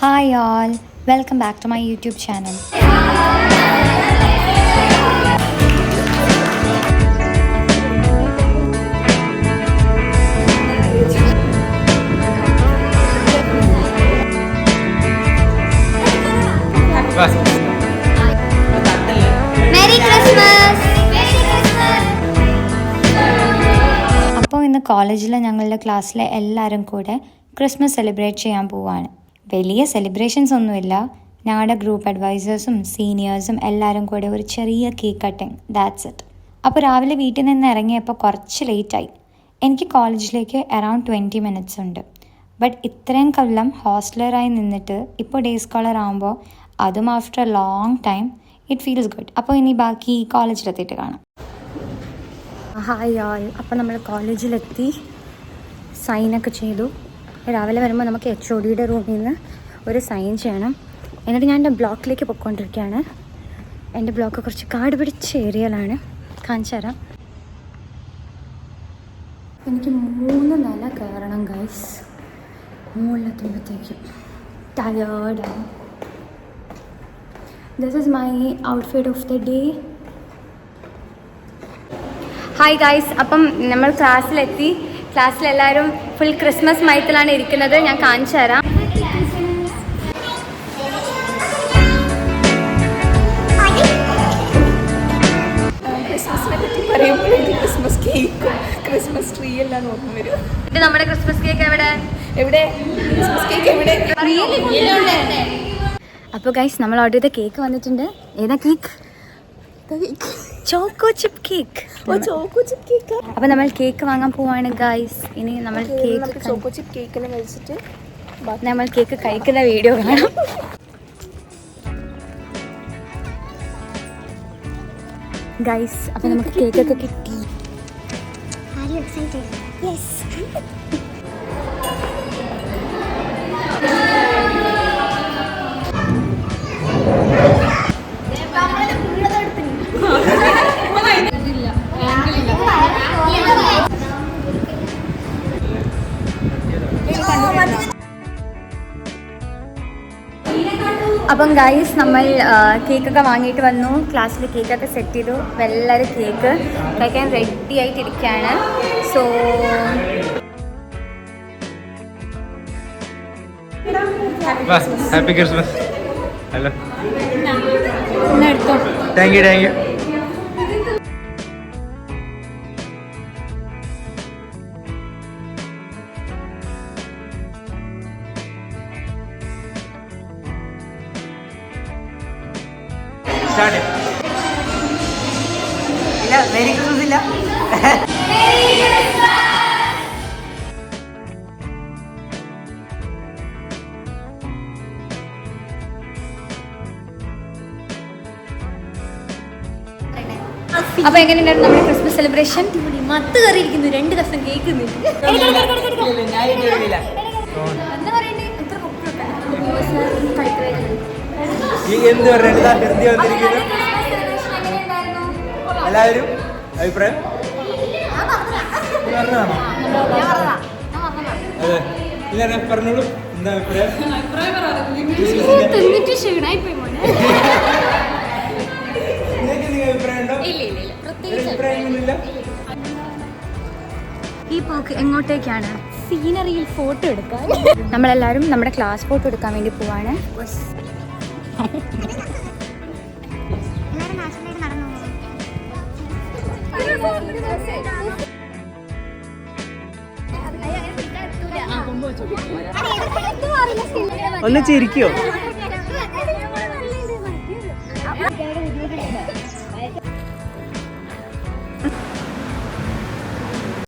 Hi all, welcome back to my YouTube channel. Merry Christmas! അപ്പോൾ ഇന്ന് കോളേജിലെ ഞങ്ങളുടെ ക്ലാസ്സിലെ എല്ലാവരും കൂടെ ക്രിസ്മസ് സെലിബ്രേറ്റ് ചെയ്യാൻ പോവാണ്. വലിയ സെലിബ്രേഷൻസ് ഒന്നുമില്ല. ഞങ്ങളുടെ ഗ്രൂപ്പ് അഡ്വൈസേഴ്സും സീനിയേഴ്സും എല്ലാവരും കൂടെ ഒരു ചെറിയ കേക്ക് കട്ടിങ്, ദാറ്റ്സ് ഇറ്റ്. അപ്പോൾ രാവിലെ വീട്ടിൽ നിന്ന് ഇറങ്ങിയപ്പോൾ കുറച്ച് ലേറ്റായി. എനിക്ക് കോളേജിലേക്ക് അറൗണ്ട് 20 minutes ഉണ്ട്. ബട്ട് ഇത്രയും കൊല്ലം ഹോസ്റ്റലറായി നിന്നിട്ട് ഇപ്പോൾ ഡേ സ്കോളർ ആകുമ്പോൾ അതും after A long time it feels good. അപ്പോൾ ഇനി ബാക്കി കോളേജിലെത്തിയിട്ട് കാണാം. ഹായ് ആൾ, അപ്പോൾ നമ്മൾ കോളേജിലെത്തി, സൈനൊക്കെ ചെയ്തു. രാവിലെ വരുമ്പോൾ നമുക്ക് HODയുടെ റൂമിൽ നിന്ന് ഒരു സൈൻ ചെയ്യണം. എന്നിട്ട് ഞാൻ എൻ്റെ ബ്ലോക്കിലേക്ക് പൊയ്ക്കൊണ്ടിരിക്കുകയാണ്. എൻ്റെ ബ്ലോക്ക് കുറച്ച് കാട് പിടിച്ച ഏരിയയിലാണ്, കാണിച്ചു തരാം. എനിക്ക് 3 നില കയറണം ഗൈസ്. മുകളിലെത്തുമ്പോഴത്തേക്കും ടയേർഡാണ്. This is my outfit of the day. Hi guys, അപ്പം നമ്മൾ ക്ലാസ്സിലെത്തി. ക്ലാസ്സിലെല്ലാവരും ഫുൾ ക്രിസ്മസ് മയത്തിലാണ് ഇരിക്കുന്നത്. ഞാൻ കാണിച്ചു തരാം. ക്രിസ്മസിനെ പറ്റി പറയുമ്പോൾ ക്രിസ്മസ് കേക്ക്, ക്രിസ്മസ് ട്രീ എല്ലാം നോക്കും വരും. ഇത് നമ്മുടെ ക്രിസ്മസ് കേക്ക് എവിടെ? ക്രിസ്മസ് കേക്ക് എവിടെ? അപ്പോൾ ഗൈസ്, നമ്മൾ ഓർഡർ ചെയ്ത കേക്ക് വന്നിട്ടുണ്ട്. ഏതാ cake? Choco chip cake. Choco chip cake. അപ്പോൾ നമ്മൾ കേക്ക് വാങ്ങാൻ പോവാണ് ഗൈസ്. ഇനി നമ്മൾ കേക്ക് ചോക്കോ ചിപ്പ് കേക്കെല്ലാം കഴിച്ചിട്ട് നമ്മൾ കേക്ക് കഴിക്കുന്ന വീഡിയോ കാണാം. ഗൈസ്, അപ്പോൾ നമുക്ക് കേക്കൊക്കെ കിട്ടി. Are you excited? Yes. അപ്പം ഗൈസ്, നമ്മൾ കേക്കൊക്കെ വാങ്ങിയിട്ട് വന്നു. ക്ലാസ്സിൽ കേക്കൊക്കെ സെറ്റ് ചെയ്തു. എല്ലാവരും കേക്ക് കഴിക്കാൻ റെഡി ആയിട്ടിരിക്കുകയാണ്. So happy Christmas. ഹലോ, എടുത്തോ. Thank you. ഇല്ല, മെരി ക്രിസ്മസ് ഇല്ല. അപ്പോൾ എങ്ങനെയുണ്ടായിരുന്നു നമ്മുടെ ക്രിസ്മസ് സെലിബ്രേഷൻ? മത്ത് കയറിയിരിക്കുന്നു. 2 കഷ്ണം കേക്ക് എന്ത് പറഞ്ഞിരിക്കുന്നു എല്ലാവരും അഭിപ്രായം അതെ, ഇല്ല പറഞ്ഞോളൂ. എന്താ അഭിപ്രായം? ഈ പോക്ക് എങ്ങോട്ടേക്കാണ്? സീനറിയിൽ ഫോട്ടോ എടുക്കാൻ. നമ്മളെല്ലാവരും നമ്മുടെ ക്ലാസ് ഫോട്ടോ എടുക്കാൻ വേണ്ടി പോവാണ്. ഒന്ന് ചിരിക്കോ?